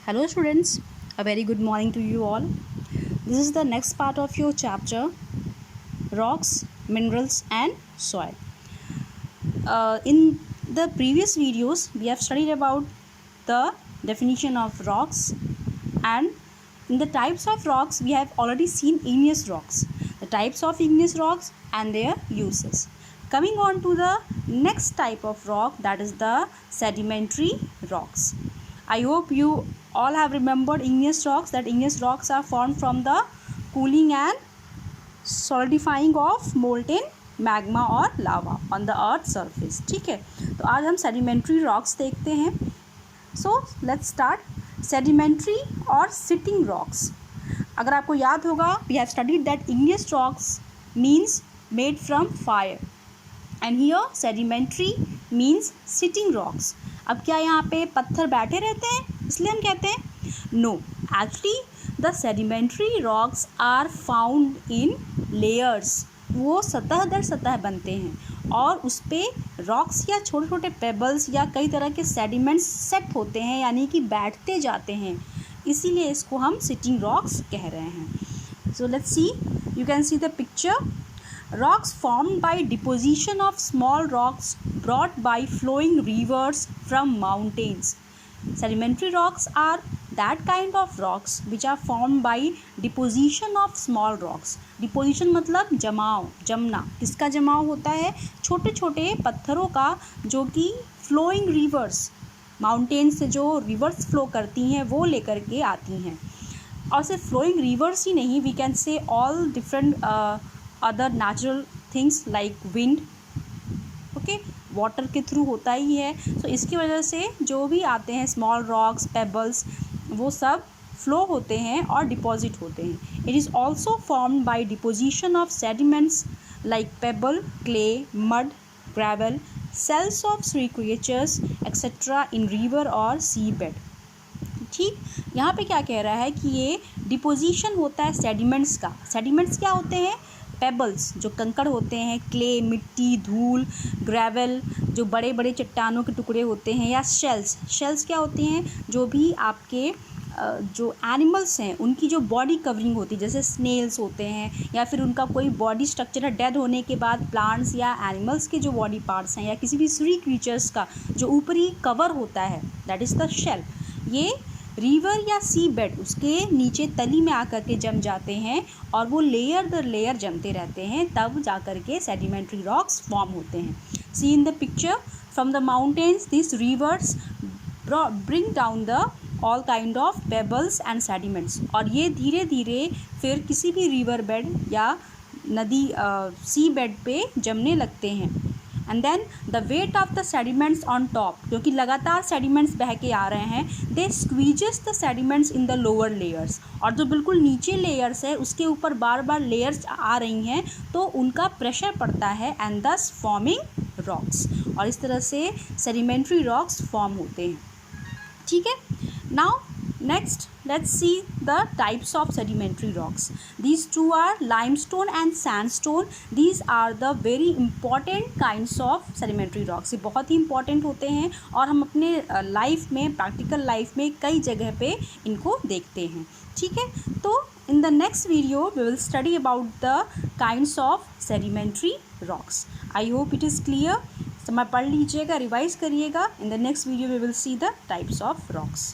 Hello students, a very good morning to you all. This is the next part of your chapter, rocks, minerals and soil. In the previous videos, we have studied about the definition of rocks, and in the types of rocks, we have already seen igneous rocks, the types of igneous rocks and their uses. Coming on to the next type of rock, that is the sedimentary rocks. I hope you all have remembered igneous rocks, that igneous rocks are formed from the cooling and solidifying of molten magma और lava on the earth surface. ठीक है, तो आज हम sedimentary rocks देखते हैं. So let's start. Sedimentary और sitting rocks. अगर आपको याद होगा, we have studied that igneous rocks means made from fire and here sedimentary means sitting rocks. अब क्या यहाँ पे पत्थर बैठे रहते हैं इसलिए हम कहते हैं? No, actually the sedimentary rocks are found in layers. वो सतह दर सतह बनते हैं और उस पर रॉक्स या छोटे छोटे पेबल्स या कई तरह के सेडिमेंट्स सेट होते हैं, यानी कि बैठते जाते हैं. इसीलिए इसको हम सिटिंग रॉक्स कह रहे हैं. So let's see, you can see the picture. Rocks formed by deposition of small rocks brought by flowing rivers from mountains. Sedimentary rocks are that kind of rocks which are formed by deposition of small rocks. Deposition मतलब जमाव, जमना. किसका जमाव होता है? छोटे छोटे पत्थरों का, जो कि flowing rivers, mountains से जो rivers flow करती हैं वो लेकर के आती हैं. और सिर्फ flowing rivers ही नहीं, we can say all different other natural things like wind. Okay, water के थ्रू होता ही है. सो इसकी वजह से जो भी आते हैं स्मॉल रॉक्स, पेबल्स, वो सब फ्लो होते हैं और डिपॉजिट होते हैं. It is also formed by deposition of sediments like pebble, clay, mud, gravel, shells of sea creatures etcetera in river और सी बेड. ठीक, यहाँ पे क्या कह रहा है कि ये डिपोजिशन होता है सेडिमेंट्स का. सेडिमेंट्स क्या होते हैं? पेबल्स जो कंकड़ होते हैं, क्ले मिट्टी, धूल, ग्रेवल जो बड़े बड़े चट्टानों के टुकड़े होते हैं, या शेल्स. शेल्स क्या होती हैं? जो भी आपके जो एनिमल्स हैं उनकी जो बॉडी कवरिंग होती है, जैसे स्नेल्स होते हैं, या फिर उनका कोई बॉडी स्ट्रक्चर है डेड होने के बाद, प्लांट्स या एनिमल्स के जो बॉडी पार्ट्स हैं, या किसी भी सी क्रीचर्स का जो ऊपरी कवर होता है, दैट इज़ द शेल. ये रिवर या सी बेड उसके नीचे तली में आकर के जम जाते हैं और वो लेयर दर लेयर जमते रहते हैं, तब जा कर के सेडिमेंट्री रॉक्स फॉर्म होते हैं. See in the picture, from the mountains this rivers bring down the all kind of pebbles and sediments. और ये धीरे धीरे फिर किसी भी रिवर बेड या नदी सी बेड पे जमने लगते हैं. And then the weight of the sediments on top, क्योंकि लगातार सेडिमेंट्स बह के आ रहे हैं, they squeezes the sediments in the lower layers. और जो बिल्कुल नीचे लेयर्स है उसके ऊपर बार बार लेयर्स आ रही हैं, तो उनका प्रेशर पड़ता है एंड दस फॉर्मिंग रॉक्स. और इस तरह से सेडिमेंट्री रॉक्स फॉर्म होते हैं. ठीक है, now next let's see the types of sedimentary rocks. These two are limestone and sandstone. These are the very important kinds of sedimentary rocks. ये बहुत ही important होते हैं और हम अपने लाइफ में, प्रैक्टिकल लाइफ में कई जगह पे इनको देखते हैं. ठीक है, तो in the next video we will study about the kinds of sedimentary rocks. I hope it is clear. समय पढ़ लीजिएगा, रिवाइज करिएगा. In the next video we will see the types of rocks.